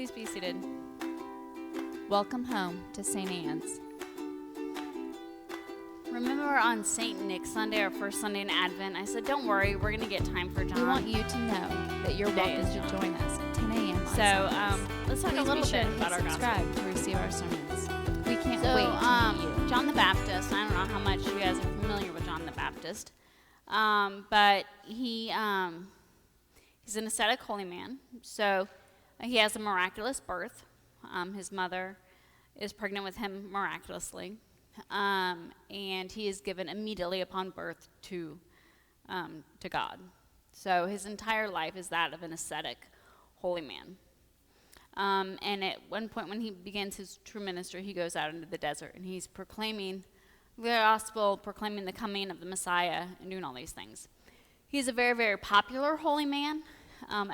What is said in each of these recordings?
Please be seated. Welcome home to St. Anne's. Remember on St. Nick's Sunday, our first Sunday in Advent, I said, don't worry, we're going to get time for John. We want you to know that you're welcome to join us at 10 a.m. So let's talk a little bit about our subscribe gospel. to receive our sermons. We can't So, wait to meet you. John the Baptist, I don't know how much you guys are familiar with John the Baptist, but he's an ascetic holy man. So he has a miraculous birth. His mother is pregnant with him miraculously. And he is given immediately upon birth to God. So his entire life is that of an ascetic holy man. And at one point when he begins his true ministry, he goes out into the desert and he's proclaiming the gospel, proclaiming the coming of the Messiah, and doing all these things. He's a very, very popular holy man.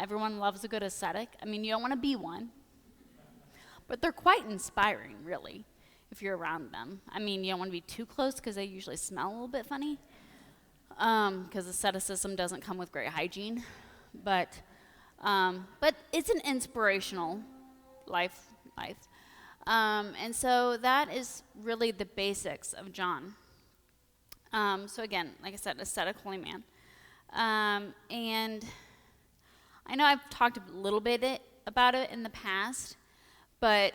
Everyone loves a good ascetic. I mean, you don't want to be one, but they're quite inspiring, really, if you're around them. I mean, you don't want to be too close because they usually smell a little bit funny, because asceticism doesn't come with great hygiene. But it's an inspirational life. And so that is really the basics of John. So again, like I said, ascetic holy man. And I know I've talked a little bit about it in the past, but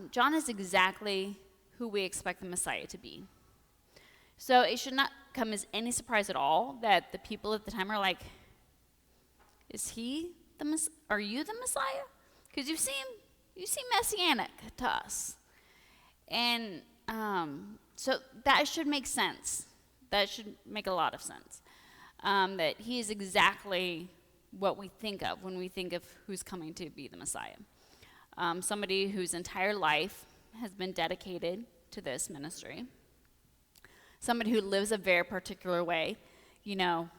John is exactly who we expect the Messiah to be. So it should not come as any surprise at all that the people at the time are like, are you the Messiah? Because you seem messianic to us. And so that should make sense. That should make a lot of sense. That he is exactly what we think of when we think of who's coming to be the Messiah. Somebody whose entire life has been dedicated to this ministry. Somebody who lives a very particular way, the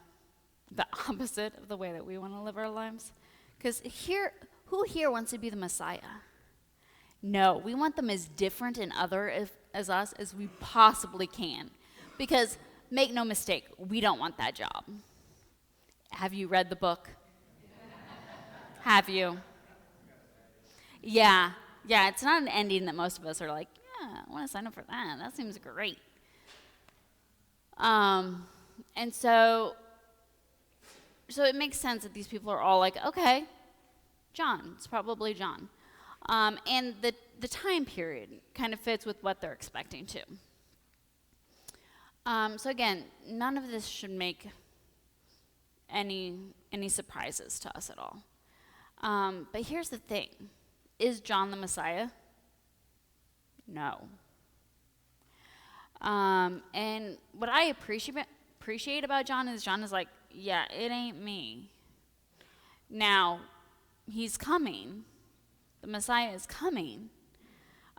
opposite of the way that we want to live our lives. Because who here wants to be the Messiah? No, we want them as different and other as us as we possibly can. Because, make no mistake, we don't want that job. Have you read the book? Have you? Yeah, it's not an ending that most of us are like, yeah, I want to sign up for that. That seems great. And so it makes sense that these people are all like, okay, John, it's probably John. And the time period kind of fits with what they're expecting too. So again, none of this should make any surprises to us at all. But here's the thing. Is John the Messiah? No. And what I appreciate about John is like, yeah, it ain't me. Now, he's coming. The Messiah is coming.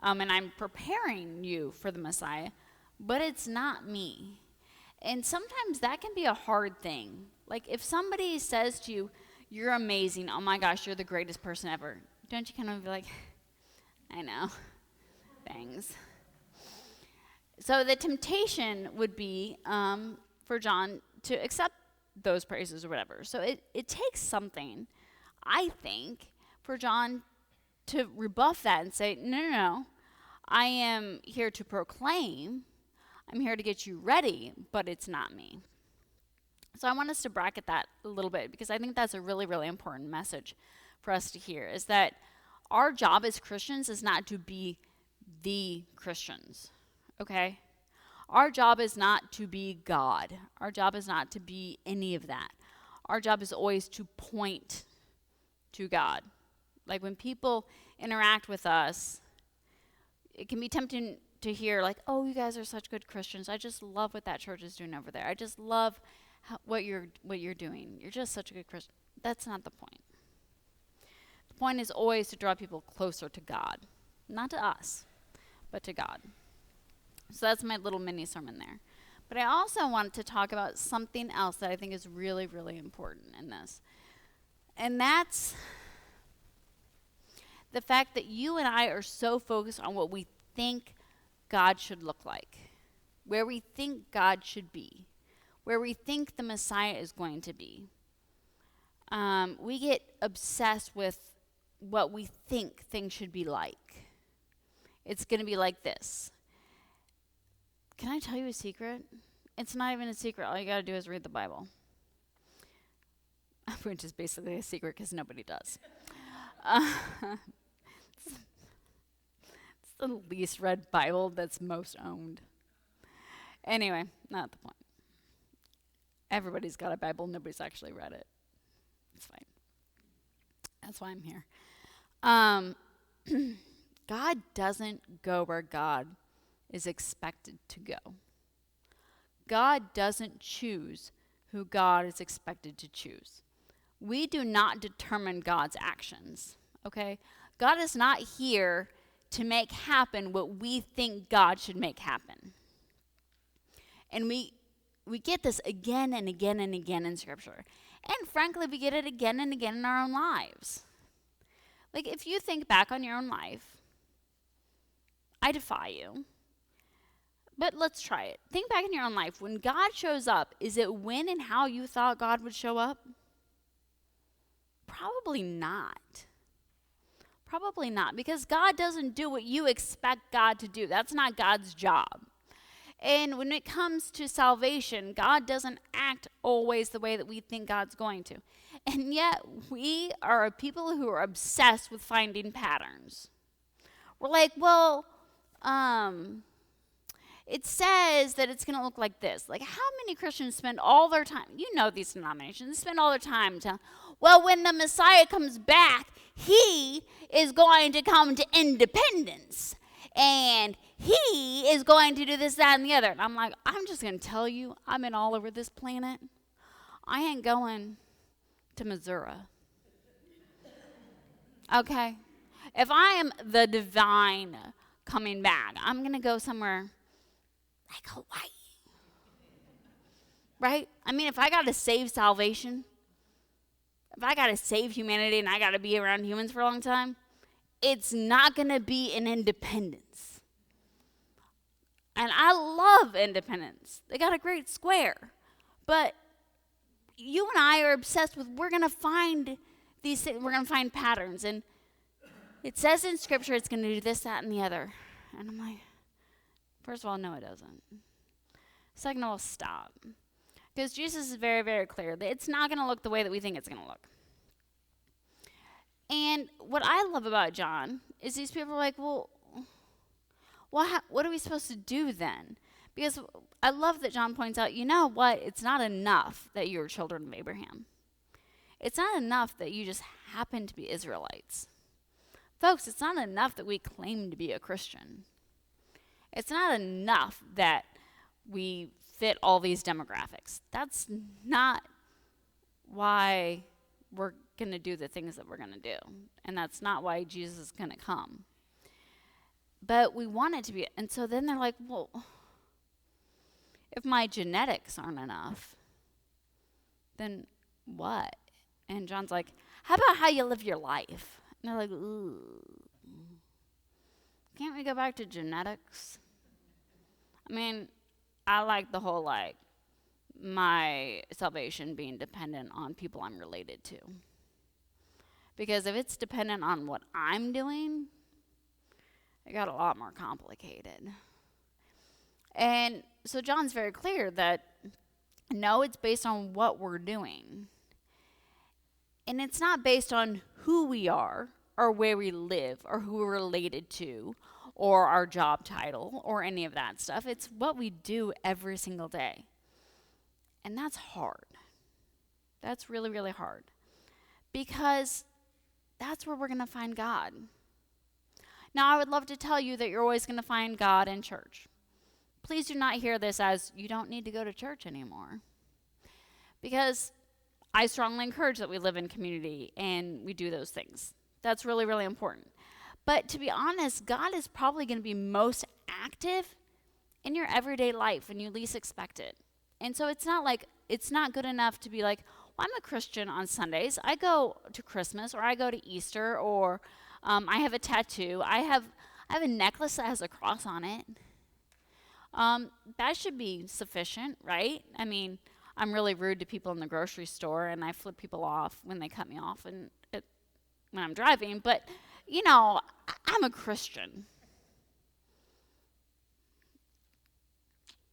And I'm preparing you for the Messiah, but it's not me. And sometimes that can be a hard thing. Like if somebody says to you, you're amazing, oh my gosh, you're the greatest person ever. Don't you kind of be like, I know, thanks. So the temptation would be for John to accept those praises or whatever. So it takes something, I think, for John to rebuff that and say, no, I am here to proclaim, I'm here to get you ready, but it's not me. So I want us to bracket that a little bit because I think that's a really, really important message for us to hear, is that our job as Christians is not to be the Christians, okay? Our job is not to be God. Our job is not to be any of that. Our job is always to point to God. Like when people interact with us, it can be tempting to hear like, oh, you guys are such good Christians. I just love what that church is doing over there. I just love what you're doing. You're just such a good Christian. That's not the point. The point is always to draw people closer to God. Not to us, but to God. So that's my little mini sermon there. But I also want to talk about something else that I think is really, really important in this. And that's the fact that you and I are so focused on what we think God should look like, where we think God should be, where we think the Messiah is going to be. We get obsessed with what we think things should be like. It's going to be like this. Can I tell you a secret? It's not even a secret. All you got to do is read the Bible. Which is basically a secret because nobody does. It's the least read Bible that's most owned. Anyway, not the point. Everybody's got a Bible. Nobody's actually read it. It's fine. That's why I'm here. God doesn't go where God is expected to go. God doesn't choose who God is expected to choose. We do not determine God's actions, okay? God is not here to make happen what we think God should make happen. And we get this again and again and again in Scripture. And frankly, we get it again and again in our own lives. Like, if you think back on your own life, I defy you. But let's try it. Think back in your own life. When God shows up, is it when and how you thought God would show up? Probably not. Probably not, because God doesn't do what you expect God to do. That's not God's job. And when it comes to salvation, God doesn't act always the way that we think God's going to. And yet, we are a people who are obsessed with finding patterns. We're like, well, it says that it's going to look like this. Like, how many Christians spend all their time, you know these denominations, spend all their time telling, well, when the Messiah comes back, he is going to come to independence. And he is going to do this, that, and the other. And I'm like, I'm just going to tell you, I've been all over this planet. I ain't going to Missouri. Okay? If I am the divine coming back, I'm going to go somewhere like Hawaii. Right? I mean, if I got to save salvation, if I got to save humanity and I got to be around humans for a long time, it's not going to be in Independence. And I love Independence. They got a great square. But you and I are obsessed with, we're going to find these things, we're going to find patterns. And it says in Scripture it's going to do this, that, and the other. And I'm like, first of all, no, it doesn't. Second of all, stop. Because Jesus is very, very clear that it's not going to look the way that we think it's going to look. And what I love about John is these people are like, well, what are we supposed to do then? Because I love that John points out, you know what? It's not enough that you're children of Abraham. It's not enough that you just happen to be Israelites. Folks, it's not enough that we claim to be a Christian. It's not enough that we fit all these demographics. That's not why we're going to do the things that we're going to do. And that's not why Jesus is going to come. But we want it to be. And so then they're like, well, if my genetics aren't enough, then what? And John's like, how about how you live your life? And they're like, ooh, can't we go back to genetics? I mean, I like the whole, like, my salvation being dependent on people I'm related to. Because if it's dependent on what I'm doing, it got a lot more complicated. And so John's very clear that, no, it's based on what we're doing. And it's not based on who we are or where we live or who we're related to or our job title or any of that stuff. It's what we do every single day. And that's hard. That's really, really hard. Because that's where we're going to find God. Now, I would love to tell you that you're always going to find God in church. Please do not hear this as you don't need to go to church anymore. Because I strongly encourage that we live in community and we do those things. That's really, really important. But to be honest, God is probably going to be most active in your everyday life when you least expect it. And so it's not good enough to be like, well, I'm a Christian on Sundays. I go to Christmas or I go to Easter or I have a tattoo. I have a necklace that has a cross on it. That should be sufficient, right? I mean, I'm really rude to people in the grocery store and I flip people off when they cut me off, and when I'm driving, but, you know, I'm a Christian.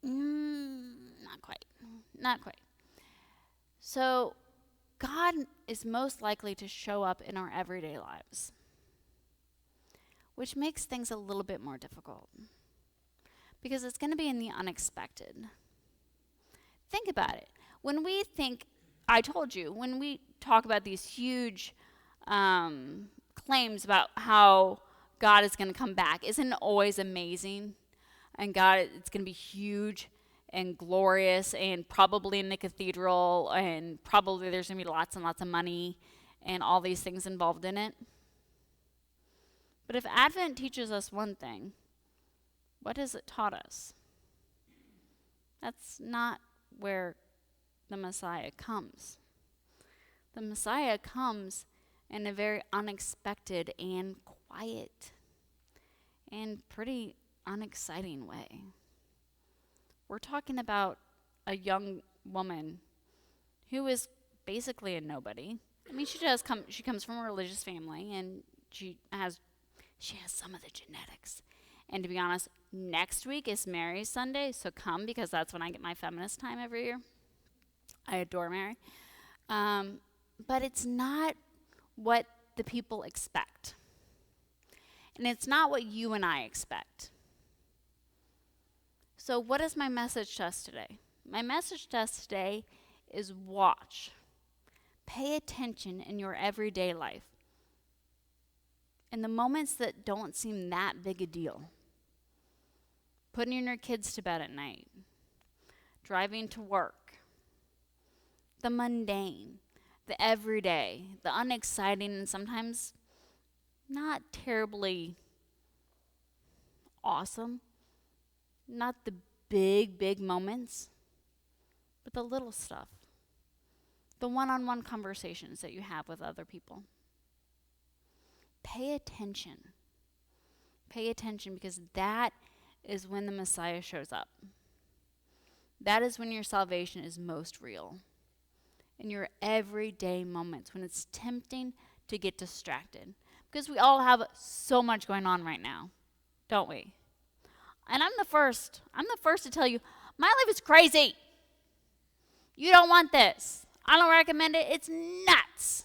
Not quite. Not quite. So God is most likely to show up in our everyday lives, which makes things a little bit more difficult because it's going to be in the unexpected. Think about it. When we think, I told you, when we talk about these huge claims about how God is going to come back, isn't it always amazing? And God, it's going to be huge and glorious and probably in the cathedral and probably there's going to be lots and lots of money and all these things involved in it. But if Advent teaches us one thing, what has it taught us? That's not where the Messiah comes. The Messiah comes in a very unexpected and quiet and pretty unexciting way. We're talking about a young woman who is basically a nobody. I mean, she comes from a religious family and she has some of the genetics. And to be honest, next week is Mary's Sunday, so come because that's when I get my feminist time every year. I adore Mary. But it's not what the people expect. And it's not what you and I expect. So what is my message to us today? My message to us today is watch. Pay attention in your everyday life. In the moments that don't seem that big a deal. Putting your kids to bed at night. Driving to work. The mundane. The everyday. The unexciting and sometimes not terribly awesome. Not the big moments, but the little stuff. The one-on-one conversations that you have with other people. Pay attention. Pay attention because that is when the Messiah shows up. That is when your salvation is most real. In your everyday moments when it's tempting to get distracted. Because we all have so much going on right now, don't we? And I'm the first to tell you, my life is crazy. You don't want this. I don't recommend it. It's nuts.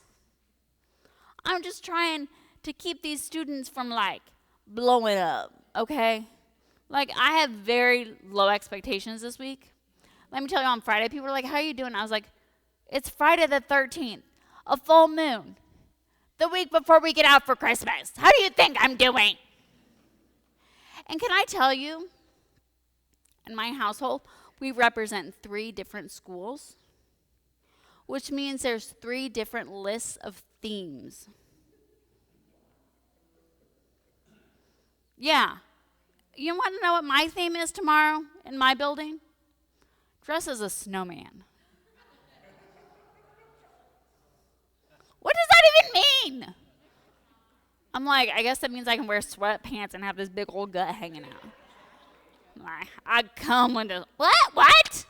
I'm just trying to keep these students from blowing up, okay? I have very low expectations this week. Let me tell you, on Friday, people were like, how are you doing? I was like, it's Friday the 13th, a full moon, the week before we get out for Christmas. How do you think I'm doing? And can I tell you, in my household, we represent 3 different schools, which means there's 3 different lists of themes. Yeah. You want to know what my theme is tomorrow in my building? Dress as a snowman. What does that even mean? I'm like, I guess that means I can wear sweatpants and have this big old gut hanging out. I come into, what?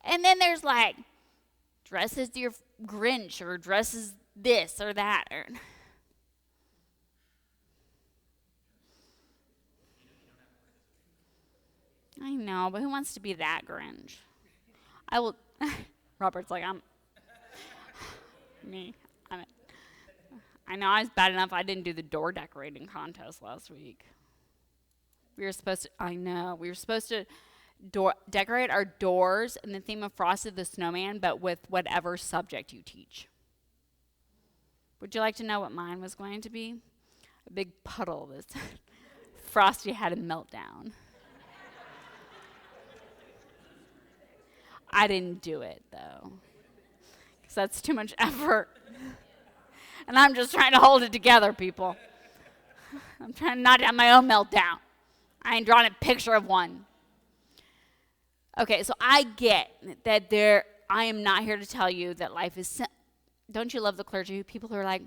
And then there's dress as your Grinch or dress as this or that. I know, but who wants to be that Grinch? I will, Robert's like, me. I know I was bad enough I didn't do the door decorating contest last week. We were supposed to decorate our doors in the theme of Frosty the Snowman, but with whatever subject you teach. Would you like to know what mine was going to be? A big puddle that Frosty had a meltdown. I didn't do it, though, because that's too much effort. And I'm just trying to hold it together, people. I'm trying to not have my own meltdown. I ain't drawing a picture of one. Okay, so I get that I am not here to tell you that life is don't you love the clergy? People who are like,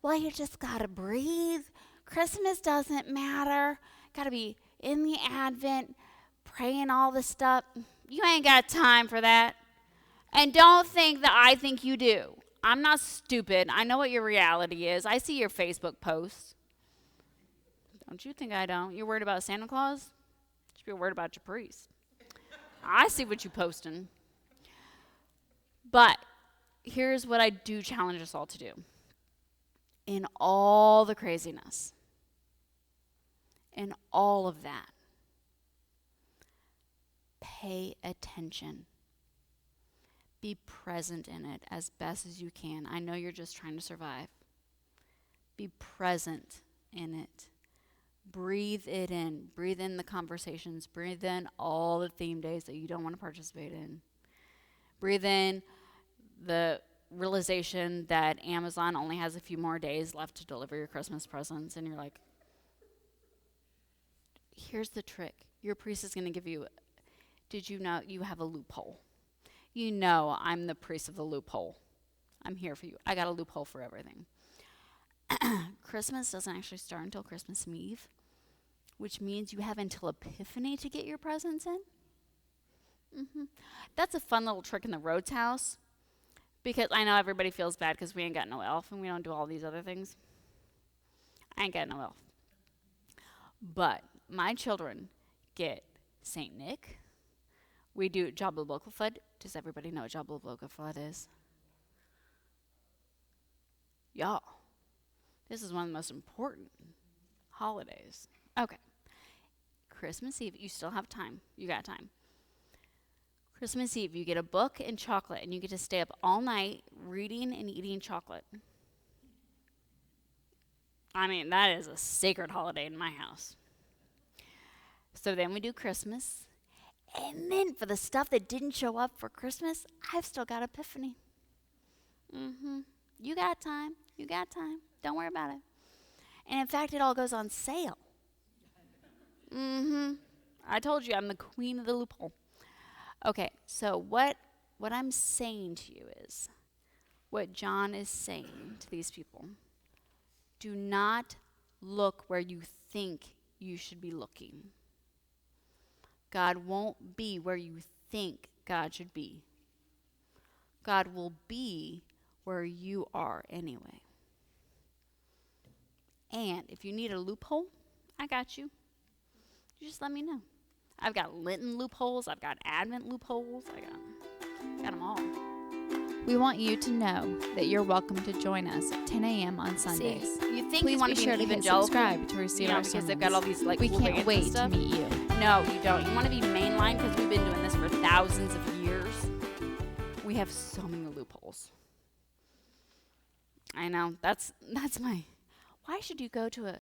well, you just got to breathe. Christmas doesn't matter. Got to be in the Advent, praying all this stuff. You ain't got time for that. And don't think that I think you do. I'm not stupid. I know what your reality is. I see your Facebook posts. Don't you think I don't? You're worried about Santa Claus? You should be worried about your priest. I see what you're posting. But here's what I do challenge us all to do. In all the craziness, in all of that, pay attention. Be present in it as best as you can. I know you're just trying to survive. Be present in it. Breathe it in. Breathe in the conversations. Breathe in all the theme days that you don't want to participate in. Breathe in the realization that Amazon only has a few more days left to deliver your Christmas presents, and you're like, here's the trick. Your priest is going to give you, did you know you have a loophole? You know I'm the priest of the loophole. I'm here for you. I got a loophole for everything. Christmas doesn't actually start until Christmas Eve, which means you have until Epiphany to get your presents in. That's a fun little trick in the Rhodes house, because I know everybody feels bad because we ain't got no elf and we don't do all these other things. I ain't got no elf. But my children get St. Nick. We do Job of Local Flood. Does everybody know what Job of Local Flood is? Y'all, this is one of the most important holidays. Okay. Christmas Eve, you still have time. You got time. Christmas Eve, you get a book and chocolate, and you get to stay up all night reading and eating chocolate. I mean, that is a sacred holiday in my house. So then we do Christmas. And then for the stuff that didn't show up for Christmas, I've still got Epiphany. You got time. You got time. Don't worry about it. And in fact, it all goes on sale. I told you I'm the queen of the loophole. Okay, so what I'm saying to you is what John is saying to these people. Do not look where you think you should be looking. God won't be where you think God should be. God will be where you are anyway. And if you need a loophole, I got you. You just let me know. I've got Lenten loopholes. I've got Advent loopholes. I got them all. We want you to know that you're welcome to join us at 10 a.m. on Sundays. See, you think Please you want be to be sure an to hit evangelical? subscribe to receive our because sermons. they've got all these like We cool can't bands wait and to stuff. meet you. No, you don't. You want to be mainline because we've been doing this for thousands of years. We have so many loopholes. I know. That's my. Why should you go to a